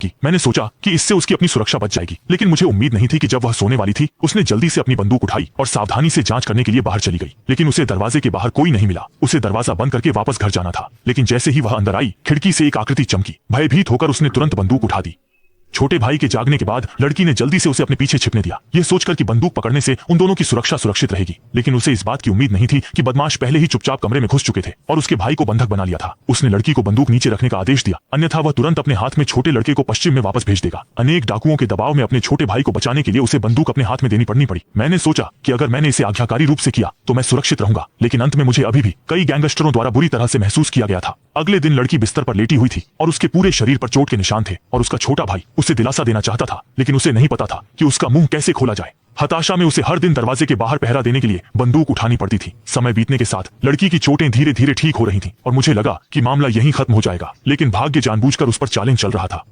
की। मैंने सोचा कि इससे उसकी अपनी सुरक्षा बच जाएगी, लेकिन मुझे उम्मीद नहीं थी कि जब वह सोने वाली थी उसने जल्दी से अपनी बंदूक उठाई और सावधानी से जांच करने के लिए बाहर चली गई। लेकिन उसे दरवाजे के बाहर कोई नहीं मिला। उसे दरवाजा बंद करके वापस घर जाना था, लेकिन जैसे ही वह अंदर आई, खिड़की से एक आकृति चमकी। भयभीत होकर उसने तुरंत बंदूक उठा दी। छोटे भाई के जागने के बाद लड़की ने जल्दी से उसे अपने पीछे छिपने दिया, यह सोचकर कि बंदूक पकड़ने से उन दोनों की सुरक्षा सुरक्षित रहेगी। लेकिन उसे इस बात की उम्मीद नहीं थी कि बदमाश पहले ही चुपचाप कमरे में घुस चुके थे और उसके भाई को बंधक बना लिया था। उसने लड़की को बंदूक नीचे रखने का आदेश दिया, अन्यथा वह तुरंत अपने हाथ में छोटे लड़के को पश्चिम में वापस भेज देगा। अनेक डाकुओं के दबाव में अपने छोटे भाई को बचाने के लिए उसे बंदूक अपने हाथ में देनी पड़ी। मैंने सोचा कि अगर मैंने इसे आज्ञाकारी रूप से किया तो मैं सुरक्षित रहूंगा, लेकिन अंत में मुझे अभी भी कई गैंगस्टरों द्वारा बुरी तरह से महसूस किया गया था। अगले दिन लड़की बिस्तर पर लेटी हुई थी और उसके पूरे शरीर पर चोट के निशान थे और उसका छोटा भाई उसे दिलासा देना चाहता था, लेकिन उसे नहीं पता था कि उसका मुंह कैसे खोला जाए। हताशा में उसे हर दिन दरवाजे के बाहर पहरा देने के लिए बंदूक उठानी पड़ती थी। समय बीतने के साथ लड़की की चोटें धीरे धीरे ठीक हो रही थीं और मुझे लगा कि मामला यहीं खत्म हो जाएगा, लेकिन भाग्य जानबूझकर उस पर चालें चल रहा था।